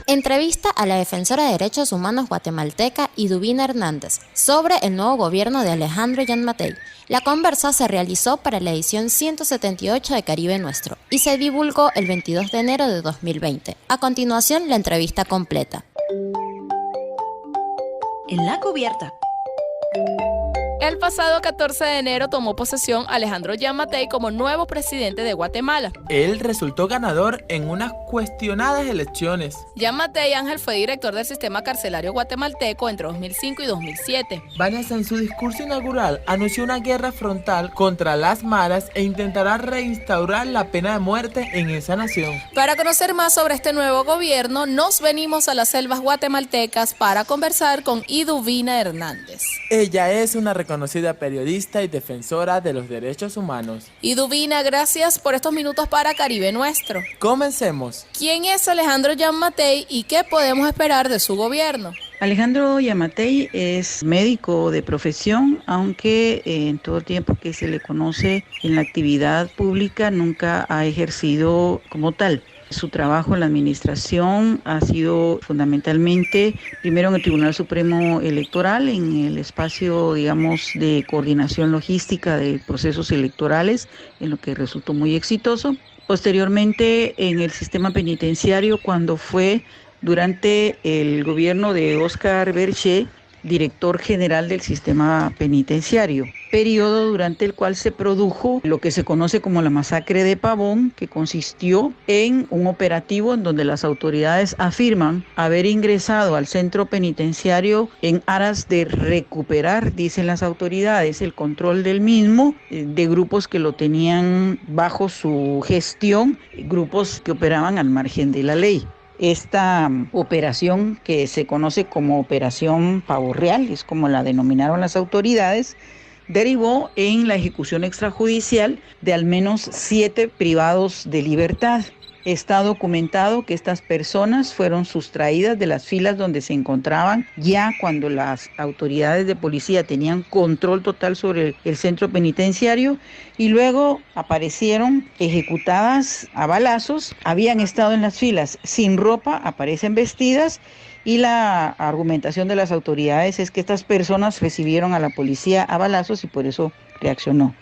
Entrevista a la defensora de derechos humanos guatemalteca Iduvina Hernández sobre el nuevo gobierno de Alejandro Giammattei. La conversa se realizó para la edición 178 de Caribe Nuestro y se divulgó el 22 de enero de 2020. A continuación, la entrevista completa. En la cubierta. El pasado 14 de enero tomó posesión Alejandro Giammattei como nuevo presidente de Guatemala. Él resultó ganador en unas cuestionadas elecciones. Giammattei Ángel fue director del sistema carcelario guatemalteco entre 2005 y 2007. Vanessa, en su discurso inaugural, anunció una guerra frontal contra las maras e intentará reinstaurar la pena de muerte en esa nación. Para conocer más sobre este nuevo gobierno, nos venimos a las selvas guatemaltecas para conversar con Iduvina Hernández. Ella es una reconocida periodista y defensora de los derechos humanos. Iduvina, gracias por estos minutos para Caribe Nuestro. Comencemos. ¿Quién es Alejandro Giammattei y qué podemos esperar de su gobierno? Alejandro Giammattei es médico de profesión, aunque en todo el tiempo que se le conoce en la actividad pública nunca ha ejercido como tal. Su trabajo en la administración ha sido fundamentalmente, primero en el Tribunal Supremo Electoral, en el espacio, digamos, de coordinación logística de procesos electorales, en lo que resultó muy exitoso. Posteriormente, en el sistema penitenciario, cuando fue durante el gobierno de Óscar Berché, director general del sistema penitenciario, periodo durante el cual se produjo lo que se conoce como la masacre de Pavón, que consistió en un operativo en donde las autoridades afirman haber ingresado al centro penitenciario en aras de recuperar, dicen las autoridades, el control del mismo, de grupos que lo tenían bajo su gestión, grupos que operaban al margen de la ley. Esta operación, que se conoce como Operación Pavo Real, es como la denominaron las autoridades, derivó en la ejecución extrajudicial de al menos 7 privados de libertad. Está documentado que estas personas fueron sustraídas de las filas donde se encontraban ya cuando las autoridades de policía tenían control total sobre el centro penitenciario y luego aparecieron ejecutadas a balazos. Habían estado en las filas sin ropa, aparecen vestidas y la argumentación de las autoridades es que estas personas recibieron a la policía a balazos y por eso reaccionó.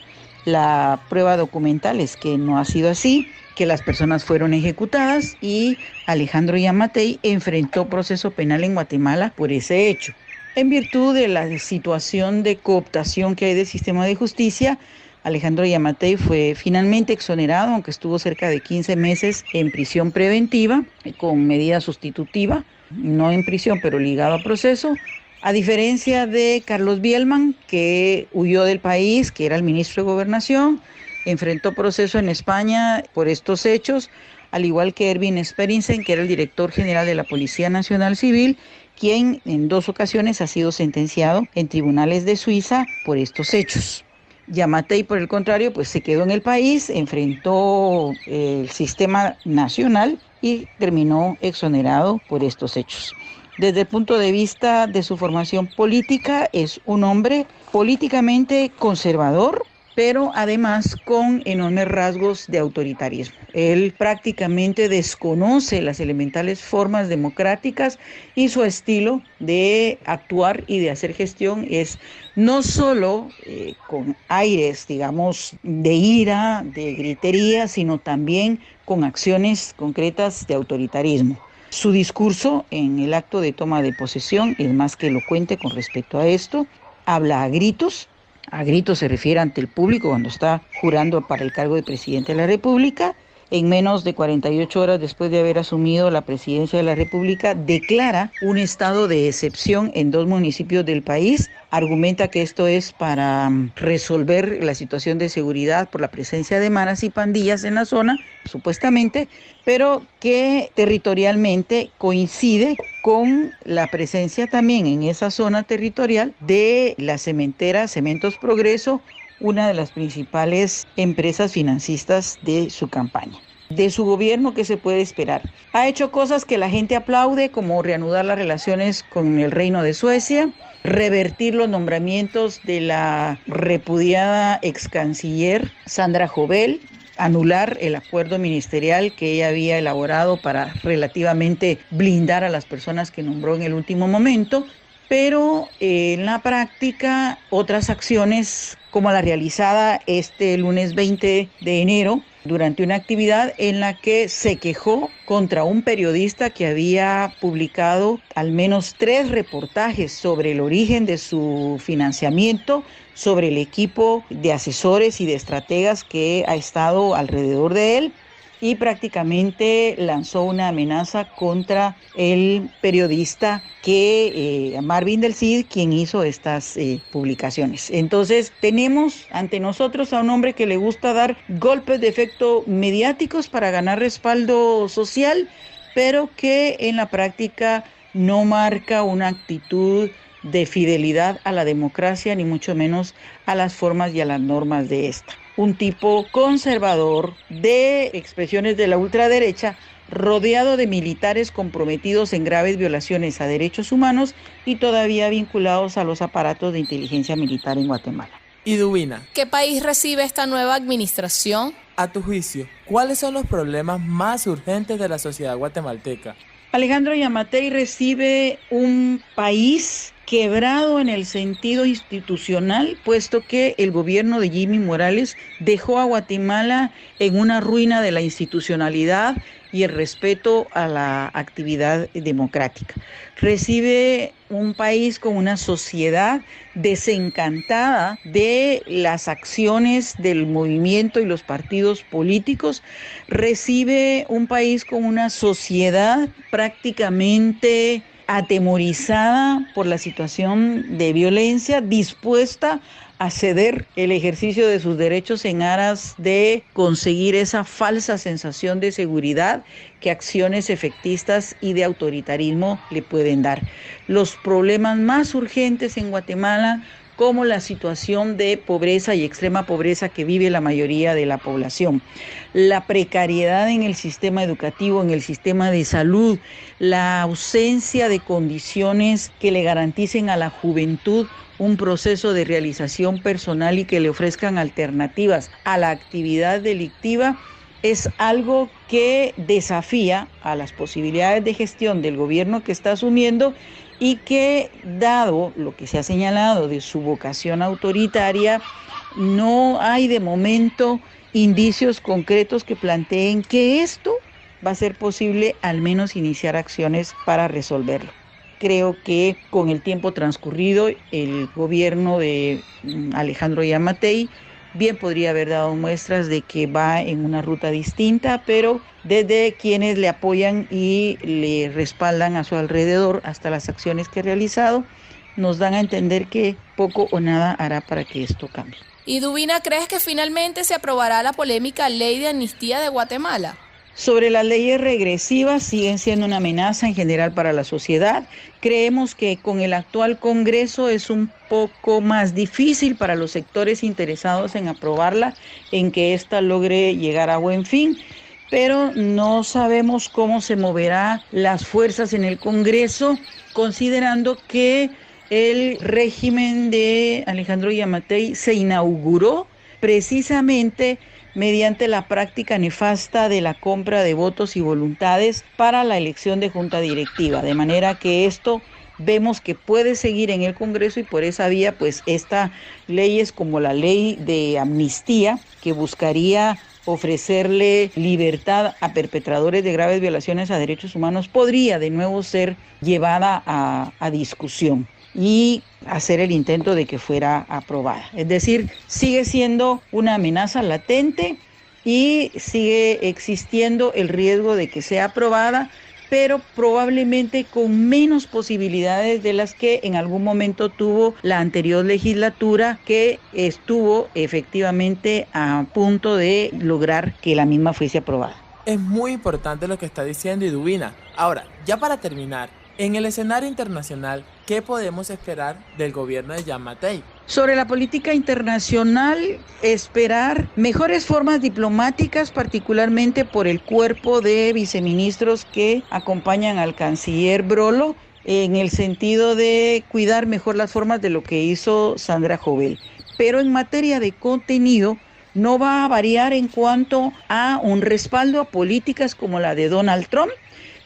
La prueba documental es que no ha sido así, que las personas fueron ejecutadas y Alejandro Giammattei enfrentó proceso penal en Guatemala por ese hecho. En virtud de la situación de cooptación que hay del sistema de justicia, Alejandro Giammattei fue finalmente exonerado, aunque estuvo cerca de 15 meses en prisión preventiva con medida sustitutiva, no en prisión pero ligado a proceso. A diferencia de Carlos Bielman, que huyó del país, que era el ministro de Gobernación, enfrentó proceso en España por estos hechos, al igual que Erwin Sperensen, que era el director general de la Policía Nacional Civil, quien en 2 ocasiones ha sido sentenciado en tribunales de Suiza por estos hechos. Giammattei, por el contrario, pues se quedó en el país, enfrentó el sistema nacional y terminó exonerado por estos hechos. Desde el punto de vista de su formación política, es un hombre políticamente conservador, pero además con enormes rasgos de autoritarismo. Él prácticamente desconoce las elementales formas democráticas y su estilo de actuar y de hacer gestión es no solo con aires, digamos, de ira, de gritería, sino también con acciones concretas de autoritarismo. Su discurso en el acto de toma de posesión es más que elocuente con respecto a esto. Habla a gritos se refiere ante el público cuando está jurando para el cargo de presidente de la República. En menos de 48 horas después de haber asumido la presidencia de la República, declara un estado de excepción en 2 municipios del país. Argumenta que esto es para resolver la situación de seguridad por la presencia de maras y pandillas en la zona, supuestamente, pero que territorialmente coincide con la presencia también en esa zona territorial de la cementera Cementos Progreso, una de las principales empresas financistas de su campaña. De su gobierno, ¿qué se puede esperar? Ha hecho cosas que la gente aplaude, como reanudar las relaciones con el Reino de Suecia, revertir los nombramientos de la repudiada ex canciller Sandra Jovel, anular el acuerdo ministerial que ella había elaborado para relativamente blindar a las personas que nombró en el último momento, pero en la práctica otras acciones como la realizada este lunes 20 de enero durante una actividad en la que se quejó contra un periodista que había publicado al menos 3 reportajes sobre el origen de su financiamiento, sobre el equipo de asesores y de estrategas que ha estado alrededor de él, y prácticamente lanzó una amenaza contra el periodista Marvin del Cid, quien hizo estas publicaciones. Entonces tenemos ante nosotros a un hombre que le gusta dar golpes de efecto mediáticos para ganar respaldo social, pero que en la práctica no marca una actitud de fidelidad a la democracia, ni mucho menos a las formas y a las normas de esta. Un tipo conservador de expresiones de la ultraderecha, rodeado de militares comprometidos en graves violaciones a derechos humanos y todavía vinculados a los aparatos de inteligencia militar en Guatemala. Y Dubina, ¿Qué país recibe esta nueva administración? a tu juicio, ¿cuáles son los problemas más urgentes de la sociedad guatemalteca? Alejandro Yamatei recibe un país quebrado en el sentido institucional, puesto que el gobierno de Jimmy Morales dejó a Guatemala en una ruina de la institucionalidad y el respeto a la actividad democrática. Recibe un país con una sociedad desencantada de las acciones del movimiento y los partidos políticos. Recibe un país con una sociedad prácticamente atemorizada por la situación de violencia, dispuesta a ceder el ejercicio de sus derechos en aras de conseguir esa falsa sensación de seguridad que acciones efectistas y de autoritarismo le pueden dar. Los problemas más urgentes en Guatemala, como la situación de pobreza y extrema pobreza que vive la mayoría de la población, la precariedad en el sistema educativo, en el sistema de salud, la ausencia de condiciones que le garanticen a la juventud un proceso de realización personal y que le ofrezcan alternativas a la actividad delictiva, es algo que desafía a las posibilidades de gestión del gobierno que está asumiendo y que, dado lo que se ha señalado de su vocación autoritaria, no hay de momento indicios concretos que planteen que esto va a ser posible al menos iniciar acciones para resolverlo. Creo que con el tiempo transcurrido, el gobierno de Alejandro Yamatei bien podría haber dado muestras de que va en una ruta distinta, pero desde quienes le apoyan y le respaldan a su alrededor hasta las acciones que ha realizado, nos dan a entender que poco o nada hará para que esto cambie. ¿Y Dubina, crees que finalmente se aprobará la polémica ley de amnistía de Guatemala? Sobre las leyes regresivas, siguen siendo una amenaza en general para la sociedad. Creemos que con el actual Congreso es un poco más difícil para los sectores interesados en aprobarla, en que ésta logre llegar a buen fin, pero no sabemos cómo se moverán las fuerzas en el Congreso, considerando que el régimen de Alejandro Yamatei se inauguró precisamente mediante la práctica nefasta de la compra de votos y voluntades para la elección de junta directiva, de manera que esto vemos que puede seguir en el Congreso y por esa vía pues esta ley es como la ley de amnistía que buscaría ofrecerle libertad a perpetradores de graves violaciones a derechos humanos, podría de nuevo ser llevada a discusión y hacer el intento de que fuera aprobada. Es decir, sigue siendo una amenaza latente y sigue existiendo el riesgo de que sea aprobada, pero probablemente con menos posibilidades de las que en algún momento tuvo la anterior legislatura, que estuvo efectivamente a punto de lograr que la misma fuese aprobada. Es muy importante lo que está diciendo Idubina. Ahora, ya para terminar, en el escenario internacional, ¿qué podemos esperar del gobierno de Yamatei? Sobre la política internacional, esperar mejores formas diplomáticas, particularmente por el cuerpo de viceministros que acompañan al canciller Brolo, en el sentido de cuidar mejor las formas de lo que hizo Sandra Jovel. Pero en materia de contenido, no va a variar en cuanto a un respaldo a políticas como la de Donald Trump.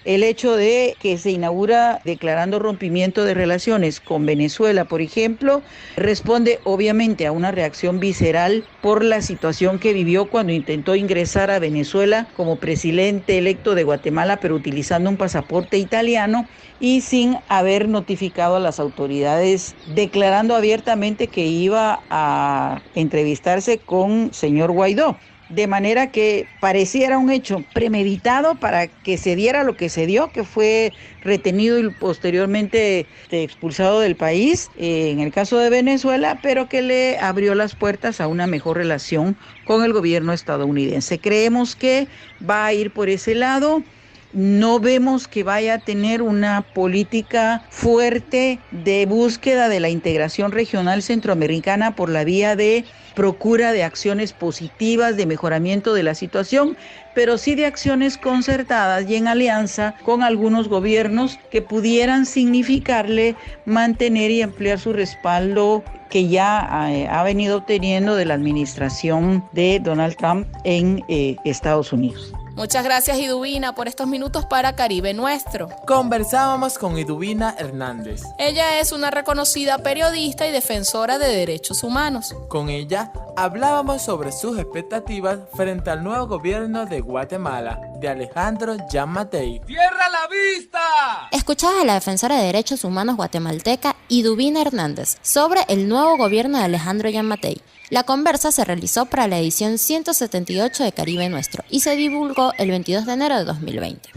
El hecho de que se inaugura declarando rompimiento de relaciones con Venezuela, por ejemplo, responde obviamente a una reacción visceral por la situación que vivió cuando intentó ingresar a Venezuela como presidente electo de Guatemala, pero utilizando un pasaporte italiano y sin haber notificado a las autoridades, declarando abiertamente que iba a entrevistarse con señor Guaidó. De manera que pareciera un hecho premeditado para que se diera lo que se dio, que fue retenido y posteriormente expulsado del país, en el caso de Venezuela, pero que le abrió las puertas a una mejor relación con el gobierno estadounidense. Creemos que va a ir por ese lado. No vemos que vaya a tener una política fuerte de búsqueda de la integración regional centroamericana por la vía de procura de acciones positivas, de mejoramiento de la situación, pero sí de acciones concertadas y en alianza con algunos gobiernos que pudieran significarle mantener y ampliar su respaldo que ya ha venido obteniendo de la administración de Donald Trump en Estados Unidos. Muchas gracias, Iduvina, por estos minutos para Caribe Nuestro. Conversábamos con Iduvina Hernández. Ella es una reconocida periodista y defensora de derechos humanos. Con ella hablábamos sobre sus expectativas frente al nuevo gobierno de Guatemala, de Alejandro Giammattei. ¡Cierra la vista! Escuchaba a la defensora de derechos humanos guatemalteca Iduvina Hernández sobre el nuevo gobierno de Alejandro Giammattei. La conversa se realizó para la edición 178 de Caribe Nuestro y se divulgó el 22 de enero de 2020.